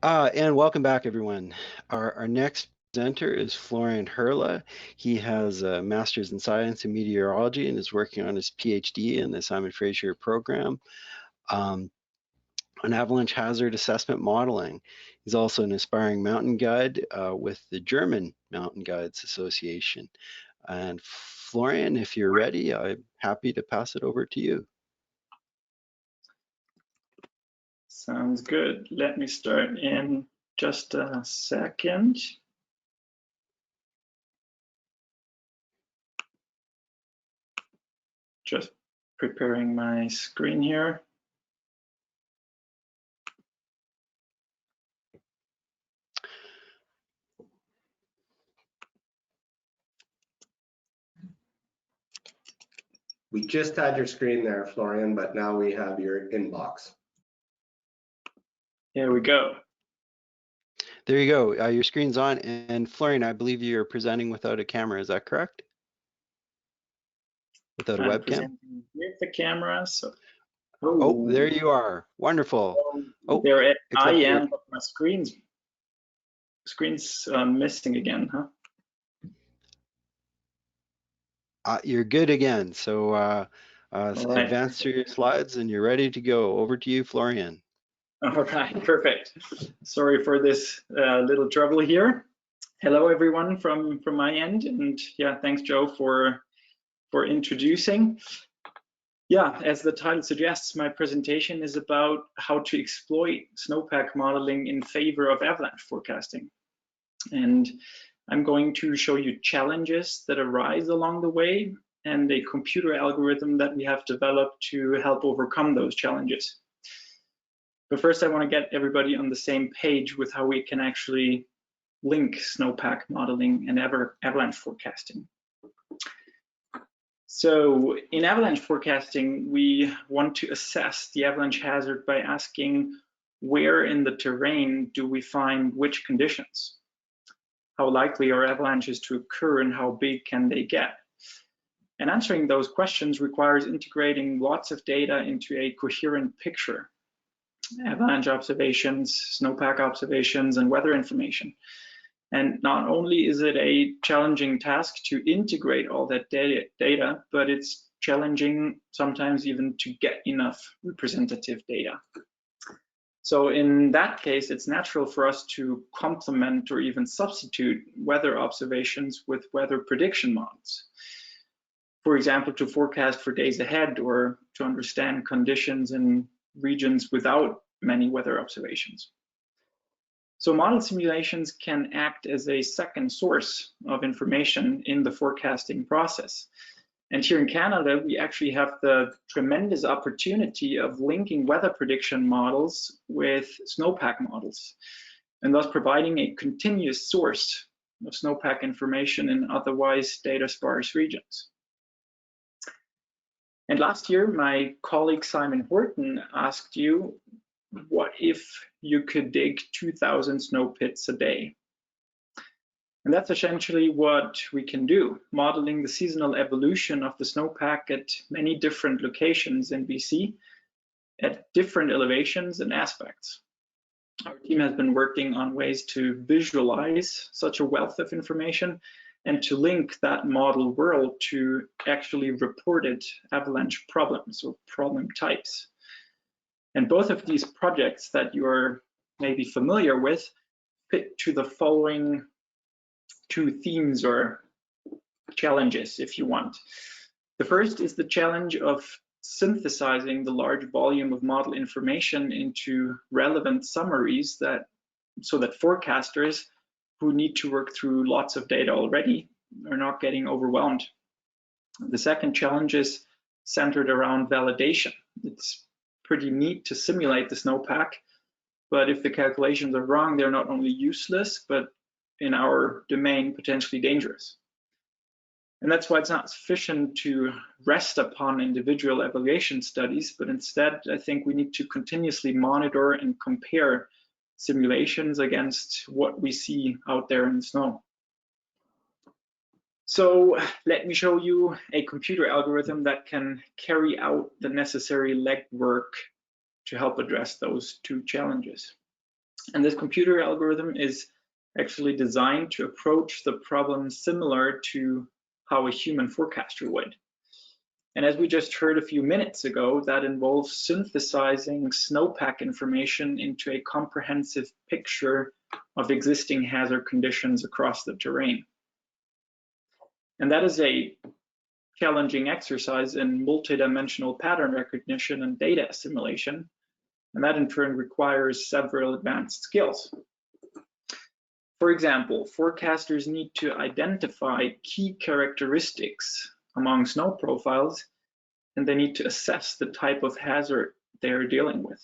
And welcome back, everyone. Our next presenter is Florian Herla. He has a master's in science and meteorology and is working on his PhD in the Simon Fraser program on avalanche hazard assessment modeling. He's also an aspiring mountain guide with the German Mountain Guides Association. And Florian, if you're ready, I'm happy to pass it over to you. Sounds good. Let me start in just a second. Just preparing my screen here. We just had your screen there, Florian, but now we have your inbox. Here we go. There you go. Your screen's on. And Florian, I believe you're presenting without a camera. Is that correct? Without a webcam? With the camera. So. Oh, there you are. Wonderful. Oh, there I am, but my screen's missing again, huh? You're good again. So advance through your slides and you're ready to go. Over to you, Florian. All right, perfect. Sorry for this little trouble here. Hello, everyone from my end, and yeah, thanks, Joe, for introducing. Yeah, as the title suggests, my presentation is about how to exploit snowpack modeling in favor of avalanche forecasting. And I'm going to show you challenges that arise along the way and a computer algorithm that we have developed to help overcome those challenges. But first, I want to get everybody on the same page with how we can actually link snowpack modeling and avalanche forecasting. So in avalanche forecasting, we want to assess the avalanche hazard by asking where in the terrain do we find which conditions? How likely are avalanches to occur and how big can they get? And answering those questions requires integrating lots of data into a coherent picture. Avalanche observations, snowpack observations, and weather information. And not only is it a challenging task to integrate all that data, but it's challenging sometimes even to get enough representative data. So in that case, it's natural for us to complement or even substitute weather observations with weather prediction models. For example, to forecast for days ahead or to understand conditions in regions without many weather observations. So model simulations can act as a second source of information in the forecasting process. And here in Canada, we actually have the tremendous opportunity of linking weather prediction models with snowpack models, and thus providing a continuous source of snowpack information in otherwise data-sparse regions. And last year, my colleague Simon Horton asked you, what if you could dig 2,000 snow pits a day? And that's essentially what we can do, modeling the seasonal evolution of the snowpack at many different locations in BC at different elevations and aspects. Our team has been working on ways to visualize such a wealth of information and to link that model world to actually reported avalanche problems or problem types. And both of these projects that you're maybe familiar with fit to the following two themes or challenges, if you want. The first is the challenge of synthesizing the large volume of model information into relevant summaries so that forecasters who need to work through lots of data already are not getting overwhelmed. The second challenge is centered around validation. It's pretty neat to simulate the snowpack, but if the calculations are wrong, they're not only useless, but in our domain, potentially dangerous. And that's why it's not sufficient to rest upon individual evaluation studies, but instead, I think we need to continuously monitor and compare simulations against what we see out there in the snow. So let me show you a computer algorithm that can carry out the necessary legwork to help address those two challenges. And this computer algorithm is actually designed to approach the problem similar to how a human forecaster would. And as we just heard a few minutes ago, that involves synthesizing snowpack information into a comprehensive picture of existing hazard conditions across the terrain. And that is a challenging exercise in multidimensional pattern recognition and data assimilation. And that in turn requires several advanced skills. For example, forecasters need to identify key characteristics among snow profiles, and they need to assess the type of hazard they're dealing with.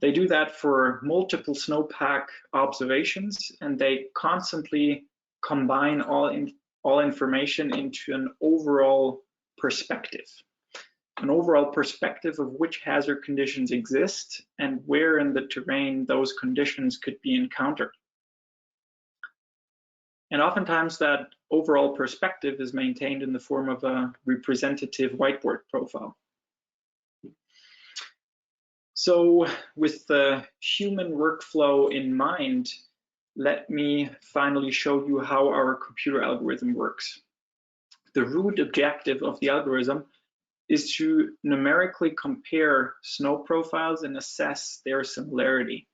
They do that for multiple snowpack observations, and they constantly combine all information into an overall perspective of which hazard conditions exist and where in the terrain those conditions could be encountered. And oftentimes that overall perspective is maintained in the form of a representative whiteboard profile. So with the human workflow in mind, let me finally show you how our computer algorithm works. The root objective of the algorithm is to numerically compare snow profiles and assess their similarity.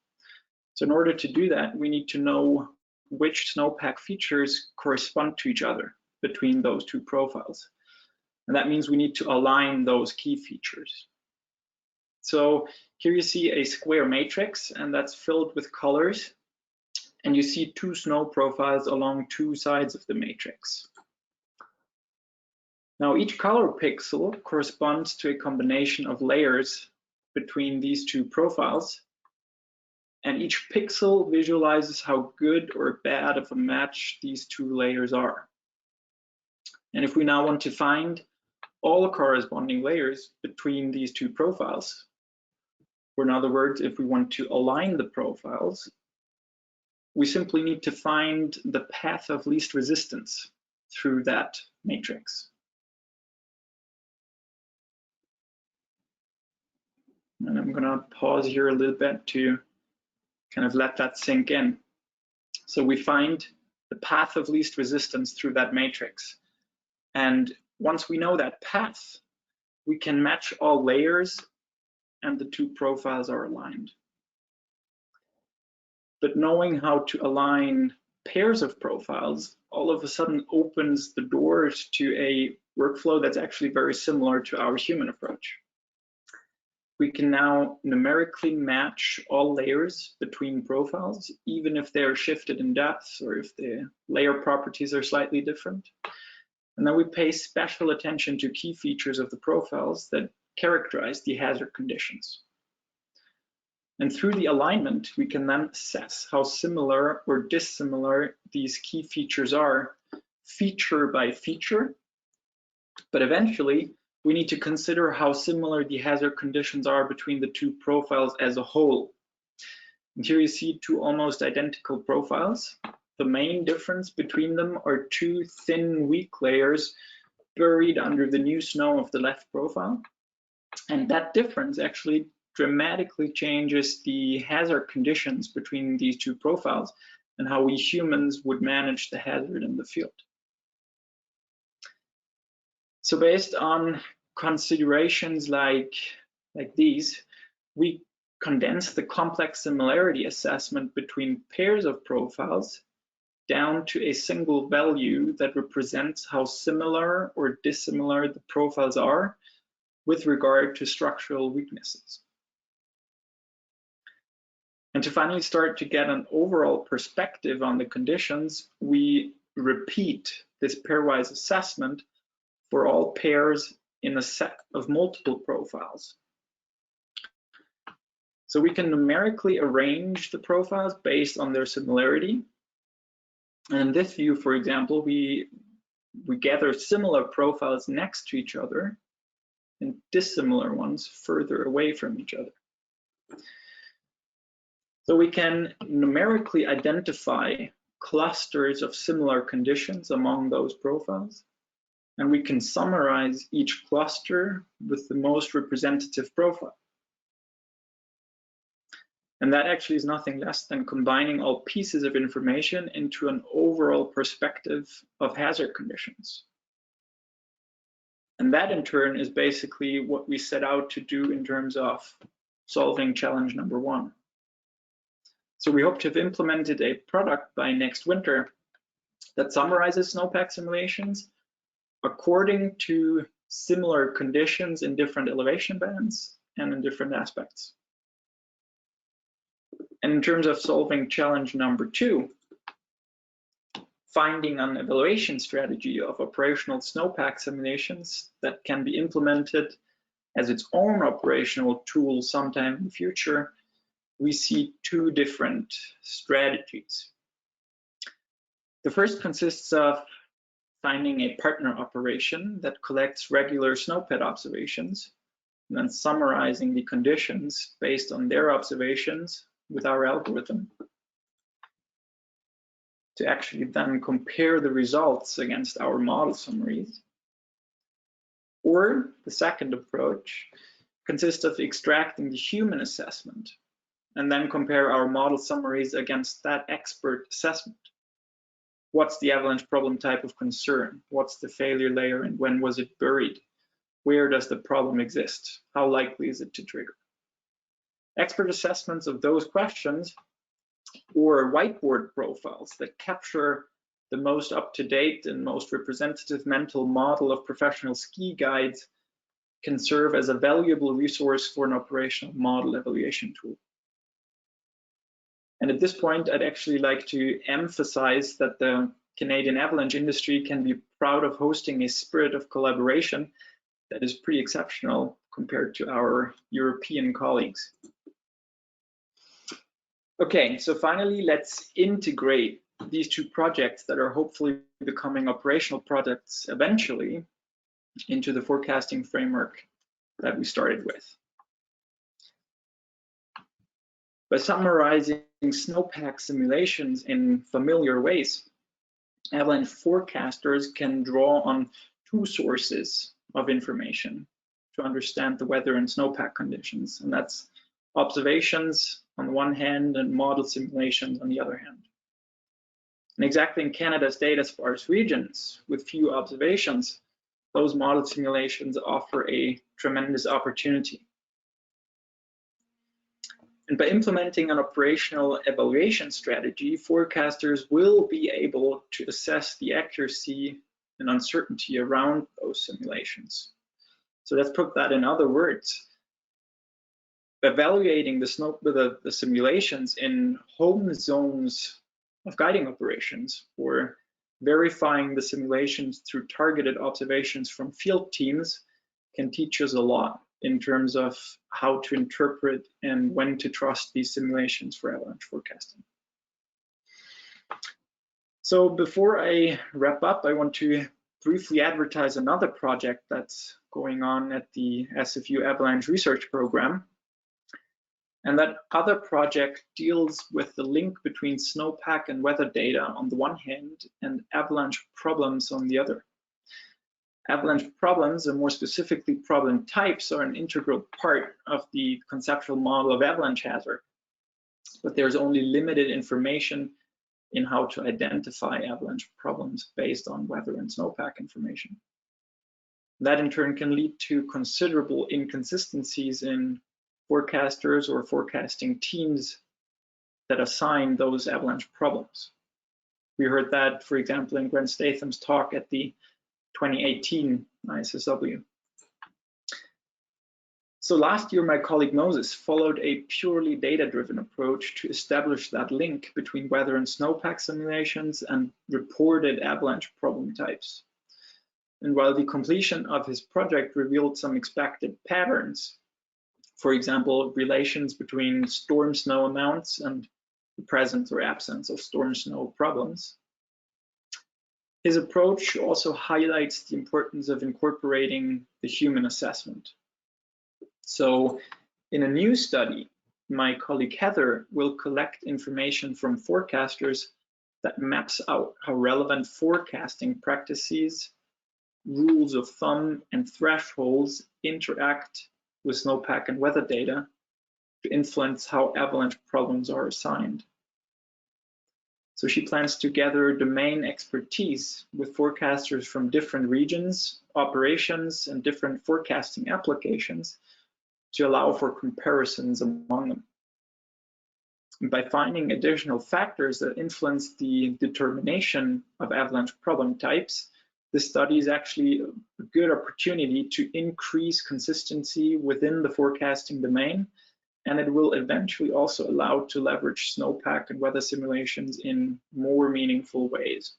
So in order to do that, we need to know which snowpack features correspond to each other between those two profiles. And that means we need to align those key features. So here you see a square matrix, and that's filled with colors. And you see two snow profiles along two sides of the matrix. Now each color pixel corresponds to a combination of layers between these two profiles. And each pixel visualizes how good or bad of a match these two layers are. And if we now want to find all corresponding layers between these two profiles, or in other words, if we want to align the profiles, we simply need to find the path of least resistance through that matrix. And I'm going to pause here a little bit to kind of let that sink in. So we find the path of least resistance through that matrix. And once we know that path, we can match all layers and the two profiles are aligned. But knowing how to align pairs of profiles all of a sudden opens the doors to a workflow that's actually very similar to our human approach. We can now numerically match all layers between profiles, even if they're shifted in depth or if the layer properties are slightly different. And then we pay special attention to key features of the profiles that characterize the hazard conditions. And through the alignment, we can then assess how similar or dissimilar these key features are, feature by feature. But eventually, we need to consider how similar the hazard conditions are between the two profiles as a whole. And here you see two almost identical profiles. The main difference between them are two thin, weak layers buried under the new snow of the left profile. And that difference actually dramatically changes the hazard conditions between these two profiles and how we humans would manage the hazard in the field. So based on considerations like these, we condense the complex similarity assessment between pairs of profiles down to a single value that represents how similar or dissimilar the profiles are with regard to structural weaknesses. And to finally start to get an overall perspective on the conditions, we repeat this pairwise assessment for all pairs in a set of multiple profiles. So we can numerically arrange the profiles based on their similarity. And in this view, for example, we gather similar profiles next to each other and dissimilar ones further away from each other. So we can numerically identify clusters of similar conditions among those profiles. And we can summarize each cluster with the most representative profile. And that actually is nothing less than combining all pieces of information into an overall perspective of hazard conditions. And that in turn is basically what we set out to do in terms of solving challenge number 1. So we hope to have implemented a product by next winter that summarizes snowpack simulations according to similar conditions in different elevation bands and in different aspects. And in terms of solving challenge number 2, finding an evaluation strategy of operational snowpack simulations that can be implemented as its own operational tool sometime in the future, we see 2 different strategies. The first consists of finding a partner operation that collects regular snowpit observations and then summarizing the conditions based on their observations with our algorithm to actually then compare the results against our model summaries. Or the second approach consists of extracting the human assessment and then compare our model summaries against that expert assessment. What's the avalanche problem type of concern? What's the failure layer and when was it buried? Where does the problem exist? How likely is it to trigger? Expert assessments of those questions or whiteboard profiles that capture the most up-to-date and most representative mental model of professional ski guides can serve as a valuable resource for an operational model evaluation tool. And at this point, I'd actually like to emphasize that the Canadian avalanche industry can be proud of hosting a spirit of collaboration that is pretty exceptional compared to our European colleagues. Okay, so finally, let's integrate these 2 projects that are hopefully becoming operational products eventually into the forecasting framework that we started with. By summarizing snowpack simulations in familiar ways, avalanche forecasters can draw on 2 sources of information to understand the weather and snowpack conditions, and that's observations on the one hand and model simulations on the other hand. And exactly in Canada's data sparse regions with few observations, those model simulations offer a tremendous opportunity. And by implementing an operational evaluation strategy, forecasters will be able to assess the accuracy and uncertainty around those simulations. So let's put that in other words. Evaluating the simulations in home zones of guiding operations or verifying the simulations through targeted observations from field teams can teach us a lot in terms of how to interpret and when to trust these simulations for avalanche forecasting. So before I wrap up, I want to briefly advertise another project that's going on at the SFU Avalanche Research Program. And that other project deals with the link between snowpack and weather data on the one hand and avalanche problems on the other. Avalanche problems, and more specifically problem types, are an integral part of the conceptual model of avalanche hazard. But there's only limited information in how to identify avalanche problems based on weather and snowpack information. That in turn can lead to considerable inconsistencies in forecasters or forecasting teams that assign those avalanche problems. We heard that, for example, in Gwen Statham's talk at the 2018 ISSW. So last year, my colleague Moses followed a purely data-driven approach to establish that link between weather and snowpack simulations and reported avalanche problem types. And while the completion of his project revealed some expected patterns, for example, relations between storm snow amounts and the presence or absence of storm snow problems, his approach also highlights the importance of incorporating the human assessment. So in a new study, my colleague Heather will collect information from forecasters that maps out how relevant forecasting practices, rules of thumb, and thresholds interact with snowpack and weather data to influence how avalanche problems are assigned. So she plans to gather domain expertise with forecasters from different regions, operations, and different forecasting applications to allow for comparisons among them. And by finding additional factors that influence the determination of avalanche problem types, this study is actually a good opportunity to increase consistency within the forecasting domain, and it will eventually also allow to leverage snowpack and weather simulations in more meaningful ways.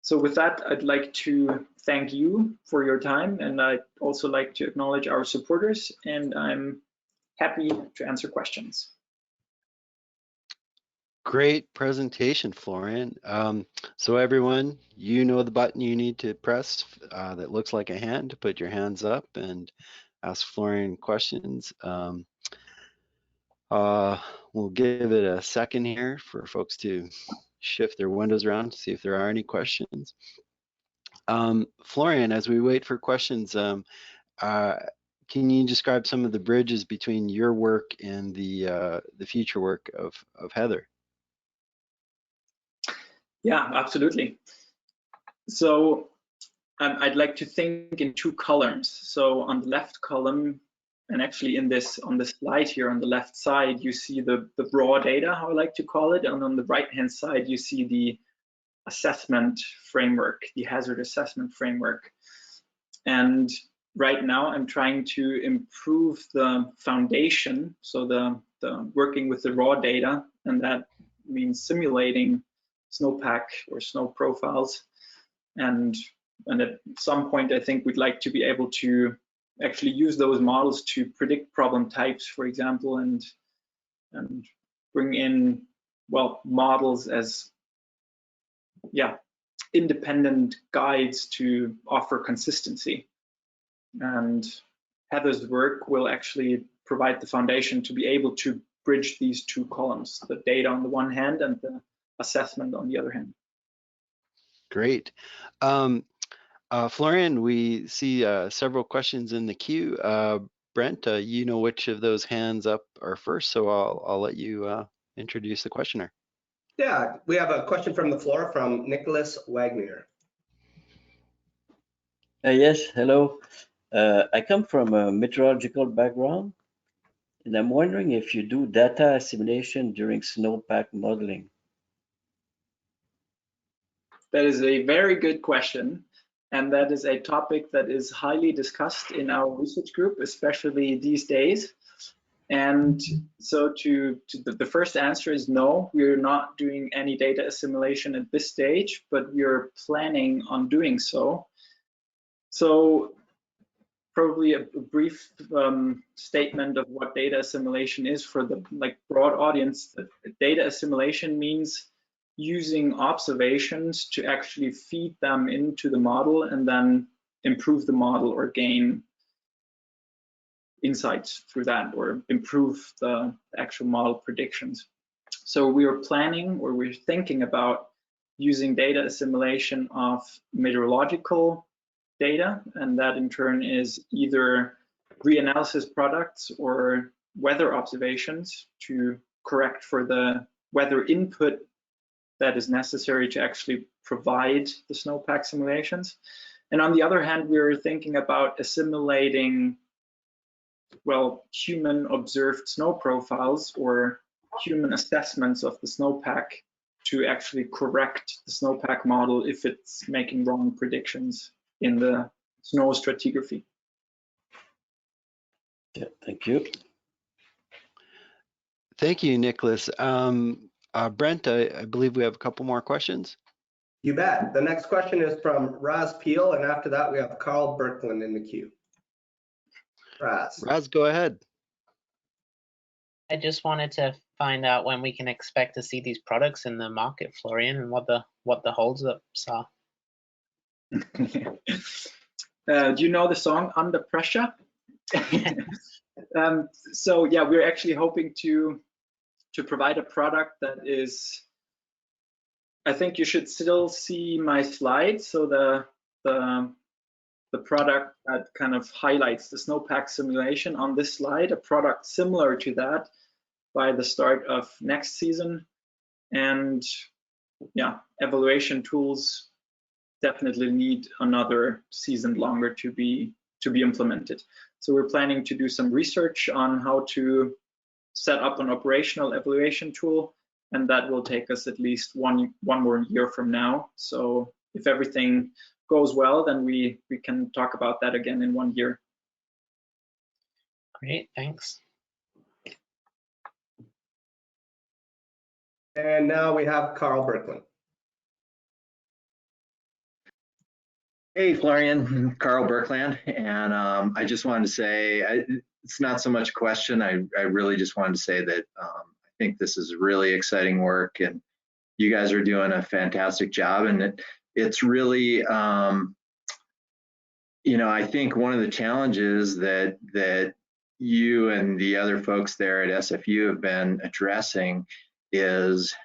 So with that, I'd like to thank you for your time, and I'd also like to acknowledge our supporters, and I'm happy to answer questions. Great presentation, Florian. So everyone, you know the button you need to press that looks like a hand to put your hands up and ask Florian questions. We'll give it a second here for folks to shift their windows around to see if there are any questions. Florian, as we wait for questions, can you describe some of the bridges between your work and the future work of Heather? Yeah, absolutely. So I'd like to think in two columns. So on the left column, and actually on this slide here on the left side, you see the raw data, how I like to call it, and on the right-hand side, you see the assessment framework, the hazard assessment framework. And right now, I'm trying to improve the foundation, so the working with the raw data, and that means simulating snowpack or snow profiles. And at some point, I think we'd like to be able to actually use those models to predict problem types, for example, and bring in, well, models as, yeah, independent guides to offer consistency. And Heather's work will actually provide the foundation to be able to bridge these two columns, the data on the one hand and the assessment on the other hand. Great. Florian, we see several questions in the queue. Brent, you know which of those hands up are first, so I'll let you introduce the questioner. Yeah, we have a question from the floor from Nicholas Wagner. Yes, hello. I come from a meteorological background, and I'm wondering if you do data assimilation during snowpack modeling. That is a very good question. And that is a topic that is highly discussed in our research group, especially these days. And so the first answer is no, we're not doing any data assimilation at this stage, but we're planning on doing so. So probably a brief statement of what data assimilation is for the broad audience. Data assimilation means using observations to actually feed them into the model and then improve the model or gain insights through that or improve the actual model predictions. So we are planning, or we're thinking about using data assimilation of meteorological data, and that in turn is either reanalysis products or weather observations to correct for the weather input that is necessary to actually provide the snowpack simulations. And on the other hand, we're thinking about assimilating, well, human observed snow profiles or human assessments of the snowpack to actually correct the snowpack model if it's making wrong predictions in the snow stratigraphy. Yeah, thank you. Thank you, Nicholas. Brent, I believe we have a couple more questions. You bet. The next question is from Raz Peel, and after that we have Carl Birkland in the queue. Raz, go ahead. I just wanted to find out when we can expect to see these products in the market, Florian, and what the holdups are. Do you know the song Under Pressure? So yeah, we're actually hoping to provide a product that is, I think you should still see my slides. So the the product that kind of highlights the Snowpack simulation on this slide, a product similar to that by the start of next season. And yeah, evaluation tools definitely need another season longer to be implemented. So we're planning to do some research on how to set up an operational evaluation tool, and that will take us at least one more year from now. So if everything goes well, then we can talk about that again in 1 year. Great, thanks. And now we have Carl Berkland. Hey, Florian, Carl Berkland, and I just wanted to say, it's not so much a question. I really just wanted to say that I think this is really exciting work, and you guys are doing a fantastic job. And it's really, you know, I think one of the challenges that you and the other folks there at SFU have been addressing is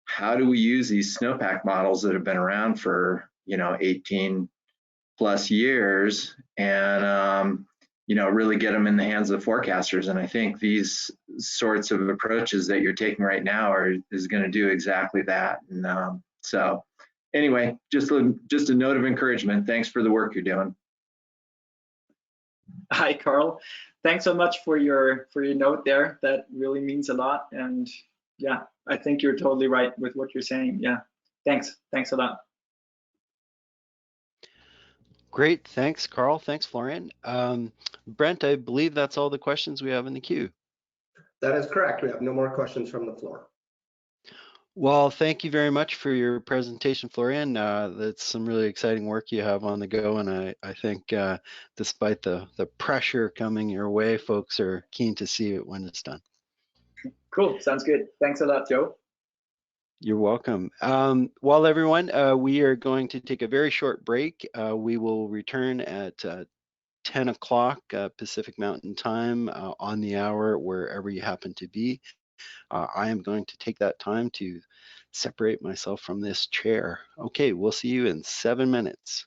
how do we use these Snowpack models that have been around for, you know, 18 plus years and, you know, really get them in the hands of the forecasters. And I think these sorts of approaches that you're taking right now is going to do exactly that. And so anyway, just a note of encouragement. Thanks for the work you're doing. Hi, Carl. Thanks so much for your note there. That really means a lot. And yeah, I think you're totally right with what you're saying. Yeah, thanks a lot. Great, thanks, Carl. Thanks, Florian. Brent, I believe that's all the questions we have in the queue. That is correct. We have no more questions from the floor. Well, thank you very much for your presentation, Florian. That's some really exciting work you have on the go, and I think despite the pressure coming your way, folks are keen to see it when it's done. Cool, sounds good. Thanks a lot, Joe. You're welcome. Well, everyone, we are going to take a very short break. We will return at 10 o'clock Pacific Mountain Time on the hour, wherever you happen to be. I am going to take that time to separate myself from this chair. Okay, we'll see you in 7 minutes.